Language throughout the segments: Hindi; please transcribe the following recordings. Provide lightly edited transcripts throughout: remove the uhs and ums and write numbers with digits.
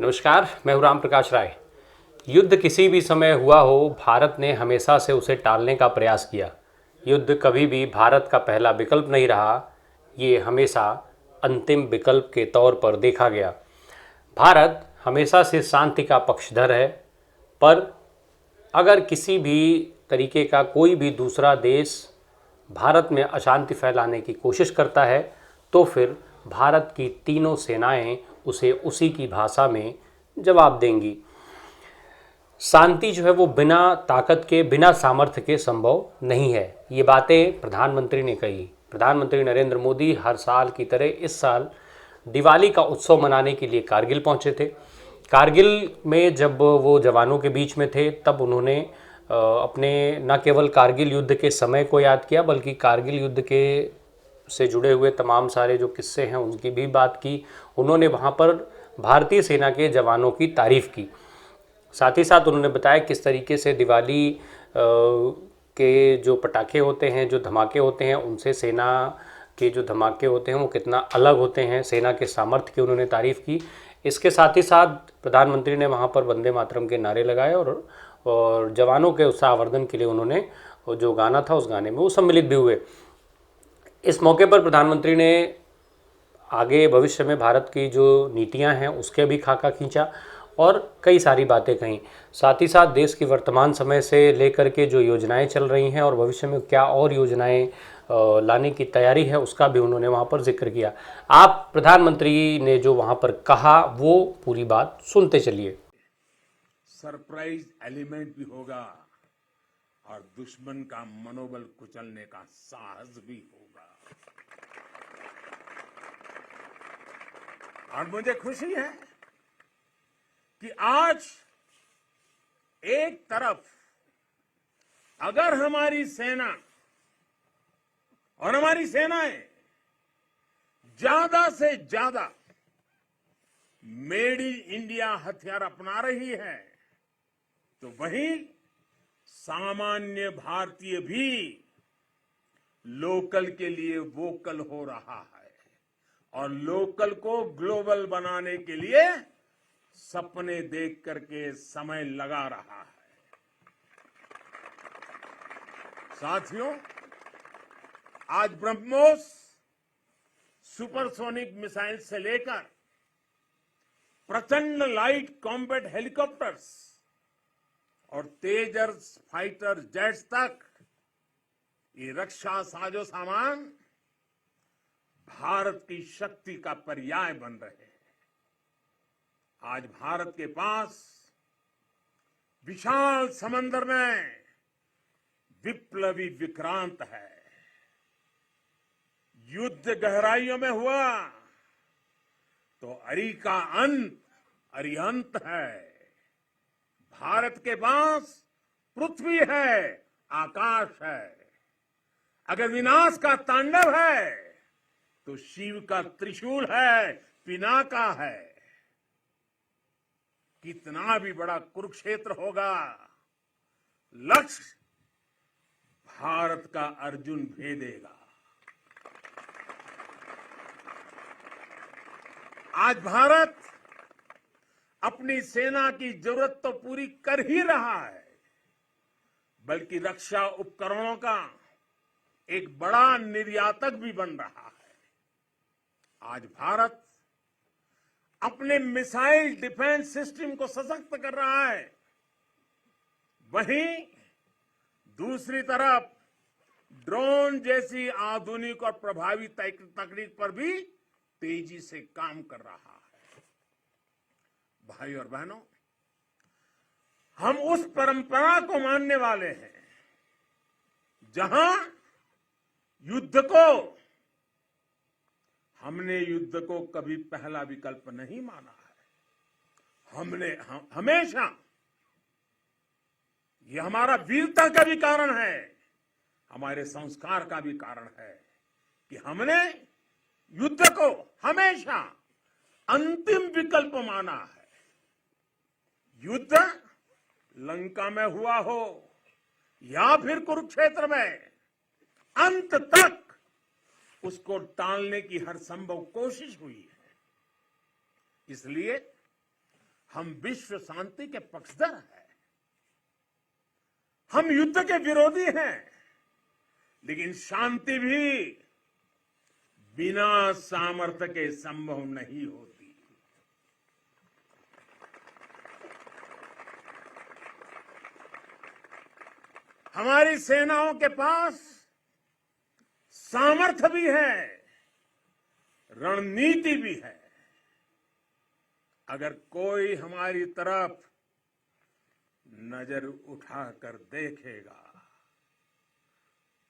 नमस्कार, मैं हूं राम प्रकाश राय। युद्ध किसी भी समय हुआ हो, भारत ने हमेशा से उसे टालने का प्रयास किया। युद्ध कभी भी भारत का पहला विकल्प नहीं रहा, ये हमेशा अंतिम विकल्प के तौर पर देखा गया। भारत हमेशा से शांति का पक्षधर है, पर अगर किसी भी तरीके का कोई भी दूसरा देश भारत में अशांति फैलाने की कोशिश करता है तो फिर भारत की तीनों सेनाएं उसे उसी की भाषा में जवाब देंगी। शांति जो है वो बिना ताकत के, बिना सामर्थ्य के संभव नहीं है। ये बातें प्रधानमंत्री ने कही। प्रधानमंत्री नरेंद्र मोदी हर साल की तरह इस साल दिवाली का उत्सव मनाने के लिए कारगिल पहुंचे थे। कारगिल में जब वो जवानों के बीच में थे तब उन्होंने अपने न केवल कारगिल युद्ध के समय को याद किया, बल्कि कारगिल युद्ध के से जुड़े हुए तमाम सारे जो किस्से हैं उनकी भी बात की। उन्होंने वहाँ पर भारतीय सेना के जवानों की तारीफ़ की। साथ ही साथ उन्होंने बताया किस तरीके से दिवाली के जो पटाखे होते हैं, जो धमाके होते हैं, उनसे सेना के जो धमाके होते हैं वो कितना अलग होते हैं। सेना के सामर्थ्य की उन्होंने तारीफ़ की। इसके साथ ही साथ प्रधानमंत्री ने वहाँ पर वंदे मातरम के नारे लगाए और जवानों के उत्साहवर्धन के लिए उन्होंने जो गाना था उस गाने में वो सम्मिलित भी हुए। इस मौके पर प्रधानमंत्री ने आगे भविष्य में भारत की जो नीतियां हैं उसके भी खाका खींचा और कई सारी बातें कहीं। साथ ही साथ देश की वर्तमान समय से लेकर के जो योजनाएं चल रही हैं और भविष्य में क्या और योजनाएं लाने की तैयारी है उसका भी उन्होंने वहाँ पर जिक्र किया। आप प्रधानमंत्री ने जो वहाँ पर कहा वो पूरी बात सुनते चलिए। सरप्राइज एलिमेंट भी होगा और दुश्मन का मनोबल कुचलने का साहस भी होगा। और मुझे खुशी है कि आज एक तरफ अगर हमारी सेना और हमारी सेनाएं ज्यादा से ज्यादा मेड इन इंडिया हथियार अपना रही है तो वहीं सामान्य भारतीय भी लोकल के लिए वोकल हो रहा है और लोकल को ग्लोबल बनाने के लिए सपने देख करके समय लगा रहा है। साथियों, आज ब्रह्मोस सुपरसोनिक मिसाइल से लेकर प्रचंड लाइट कॉम्बैट हेलीकॉप्टर्स और तेजस फाइटर जेट्स तक ये रक्षा साजो सामान भारत की शक्ति का पर्याय बन रहे हैं। आज भारत के पास विशाल समंदर में विप्लवी विक्रांत है। युद्ध गहराइयों में हुआ तो अरी का अंत अरिहंत है। भारत के पास पृथ्वी है, आकाश है। अगर विनाश का तांडव है तो शिव का त्रिशूल है, पिनाका है। कितना भी बड़ा कुरुक्षेत्र होगा, लक्ष्य भारत का अर्जुन भेदेगा। आज भारत अपनी सेना की जरूरत तो पूरी कर ही रहा है, बल्कि रक्षा उपकरणों का एक बड़ा निर्यातक भी बन रहा है। आज भारत अपने मिसाइल डिफेंस सिस्टम को सशक्त कर रहा है, वहीं दूसरी तरफ ड्रोन जैसी आधुनिक और प्रभावी तकनीक पर भी तेजी से काम कर रहा है। भाई और बहनों, हम उस परंपरा को मानने वाले हैं जहां हमने युद्ध को कभी पहला विकल्प नहीं माना है। हमेशा यह हमारा वीरता का भी कारण है, हमारे संस्कार का भी कारण है कि हमने युद्ध को हमेशा अंतिम विकल्प माना है। युद्ध लंका में हुआ हो या फिर कुरुक्षेत्र में, अंत तक उसको टालने की हर संभव कोशिश हुई है। इसलिए हम विश्व शांति के पक्षधर हैं। हम युद्ध के विरोधी हैं, लेकिन शांति भी बिना सामर्थ्य के संभव नहीं होती। हमारी सेनाओं के पास सामर्थ्य भी है, रणनीति भी है। अगर कोई हमारी तरफ नजर उठाकर देखेगा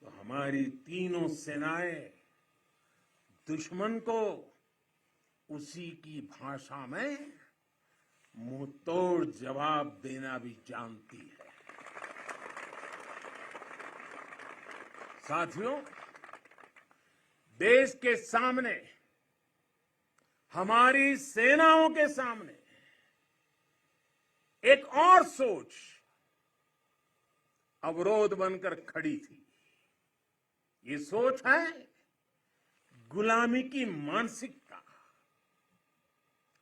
तो हमारी तीनों सेनाएं दुश्मन को उसी की भाषा में मुंहतोड़ जवाब देना भी जानती है। साथियों, देश के सामने, हमारी सेनाओं के सामने एक और सोच अवरोध बनकर खड़ी थी। ये सोच है गुलामी की मानसिकता।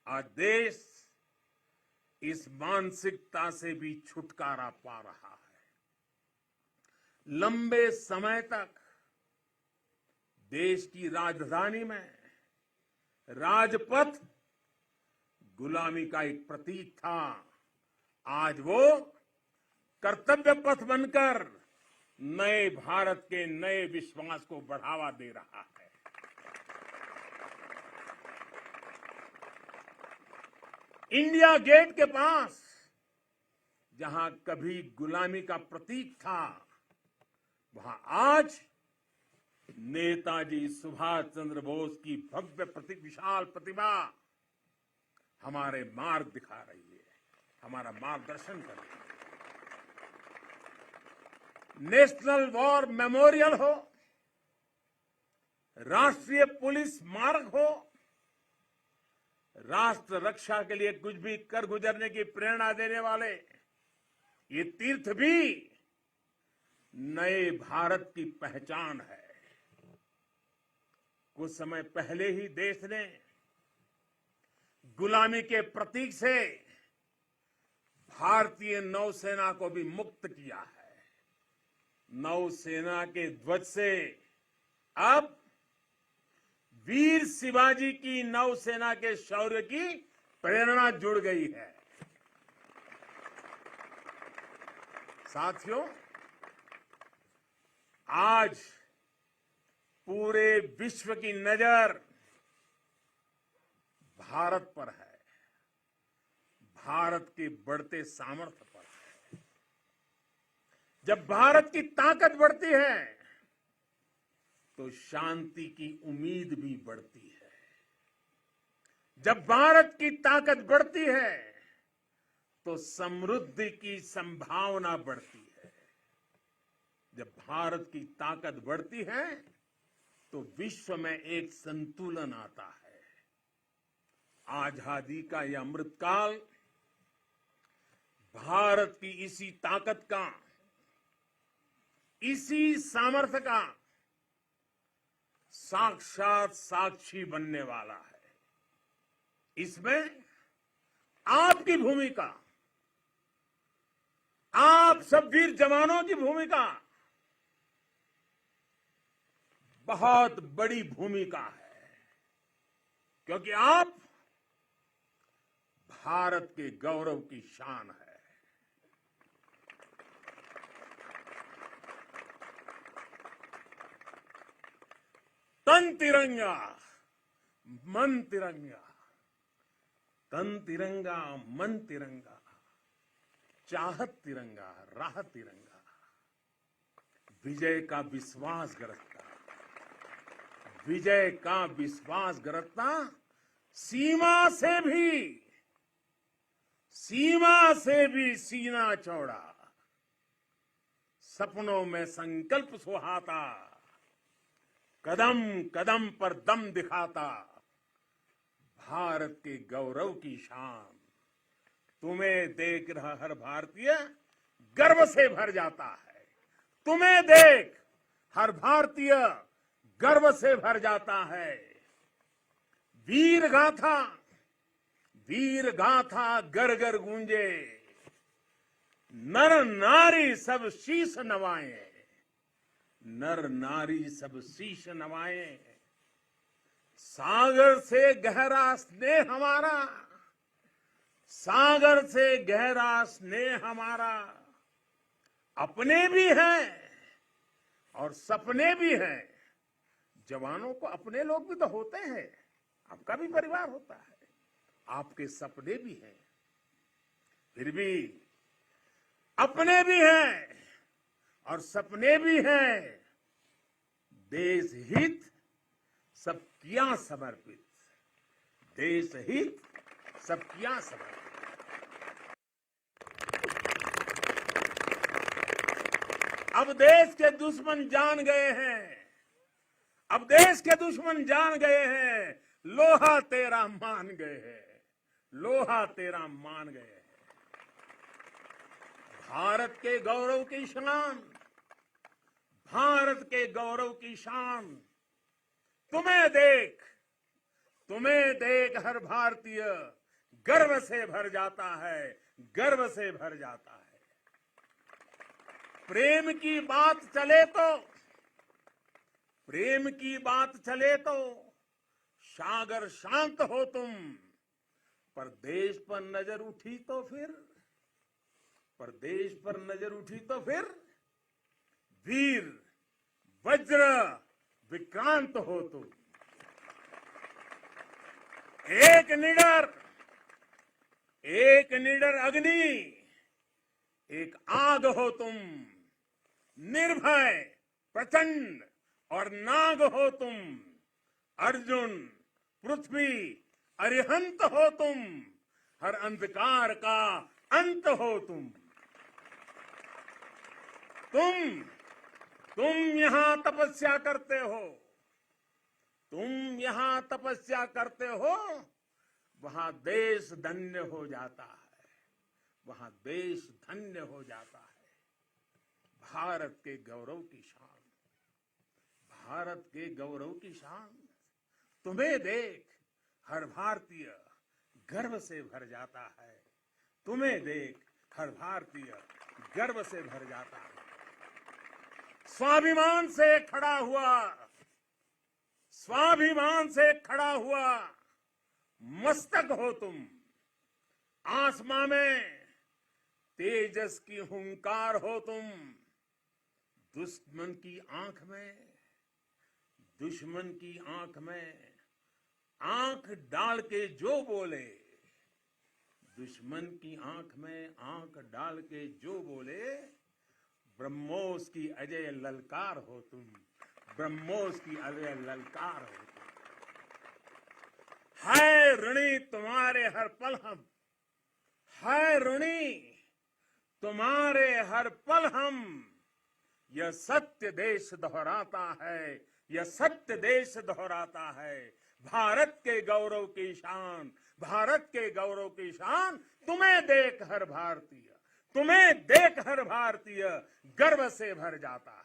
आज देश इस मानसिकता से भी छुटकारा पा रहा है। लंबे समय तक देश की राजधानी में राजपथ गुलामी का एक प्रतीक था। आज वो कर्तव्य पथ बनकर नए भारत के नए विश्वास को बढ़ावा दे रहा है। इंडिया गेट के पास जहां कभी गुलामी का प्रतीक था, वहां आज नेताजी सुभाष चंद्र बोस की भव्य विशाल प्रतिभा हमारे मार्ग दिखा रही है, हमारा मार्गदर्शन कर रही है। नेशनल वॉर मेमोरियल हो, राष्ट्रीय पुलिस स्मारक हो, राष्ट्र रक्षा के लिए कुछ भी कर गुजरने की प्रेरणा देने वाले ये तीर्थ भी नए भारत की पहचान है। कुछ समय पहले ही देश ने गुलामी के प्रतीक से भारतीय नौसेना को भी मुक्त किया है। नौसेना के ध्वज से अब वीर शिवाजी की नौसेना के शौर्य की प्रेरणा जुड़ गई है। साथियों, आज पूरे विश्व की नजर भारत पर है, भारत के बढ़ते सामर्थ्य पर है। जब भारत की ताकत बढ़ती है तो शांति की उम्मीद भी बढ़ती है। जब भारत की ताकत बढ़ती है तो समृद्धि की संभावना बढ़ती है। जब भारत की ताकत बढ़ती है तो विश्व में एक संतुलन आता है। आजादी का यह अमृतकाल भारत की इसी ताकत का, इसी सामर्थ्य का साक्षात साक्षी बनने वाला है। इसमें आपकी भूमिका, आप सब वीर जवानों की भूमिका बहुत बड़ी भूमिका है, क्योंकि आप भारत के गौरव की शान है। तन तिरंगा मन तिरंगा, तन तिरंगा मन तिरंगा, चाहत तिरंगा राह तिरंगा, विजय का विश्वास गरजता, विजय का विश्वास गरजता, सीमा से भी सीना चौड़ा, सपनों में संकल्प सुहाता, कदम कदम पर दम दिखाता, भारत के गौरव की शान। तुम्हें देख रहा हर भारतीय गर्व से भर जाता है। तुम्हें देख हर भारतीय गर्व से भर जाता है। वीर गाथा वीर गाथा घर घर गूंजे, नर नारी सब शीश नवाए, नर नारी सब शीश नवाए। सागर से गहरा स्नेह हमारा, सागर से गहरा स्नेह हमारा। अपने भी हैं और सपने भी हैं। जवानों को अपने लोग भी तो होते हैं, आपका भी परिवार होता है, आपके सपने भी हैं, फिर भी अपने भी हैं और सपने भी हैं। देश हित सब किया समर्पित, देश हित सब किया समर्पित। अब देश के दुश्मन जान गए हैं, अब देश के दुश्मन जान गए हैं, लोहा तेरा मान गए हैं, लोहा तेरा मान गए हैं। भारत के गौरव की शान, भारत के गौरव की शान। तुम्हें देख हर भारतीय गर्व से भर जाता है, गर्व से भर जाता है। प्रेम की बात चले तो, प्रेम की बात चले तो सागर शांत हो तुम, पर देश पर नजर उठी तो फिर, पर देश पर नजर उठी तो फिर वीर वज्र विक्रांत हो तुम। एक निडर अग्नि, एक आग हो तुम। निर्भय, प्रचंड और नाग हो तुम। अर्जुन, पृथ्वी, अरिहंत हो तुम। हर अंधकार का अंत हो तुम। तुम यहां तपस्या करते हो, तुम यहां तपस्या करते हो, वहां देश धन्य हो जाता है, वहां देश धन्य हो जाता है। भारत के गौरव की शान, भारत के गौरव की शान। तुम्हें देख हर भारतीय गर्व से भर जाता है, तुम्हें देख हर भारतीय गर्व से भर जाता है। स्वाभिमान से खड़ा हुआ, स्वाभिमान से खड़ा हुआ मस्तक हो तुम। आसमां में तेजस की हुंकार हो तुम। दुश्मन की आंख में, दुश्मन की आंख में आंख डाल के जो बोले, दुश्मन की आंख में आंख डाल के जो बोले, ब्रह्मोस की अजय ललकार हो तुम, ब्रह्मोस की अजय ललकार हो तुम। है ऋणी तुम्हारे हर पल हम, है ऋणी तुम्हारे हर पल हम। यह सत्य देश दोहराता है, यह सत्य देश दोहराता है। भारत के गौरव की शान, भारत के गौरव की शान। तुम्हें देख हर भारतीय, तुम्हें देख हर भारतीय गर्व से भर जाता है।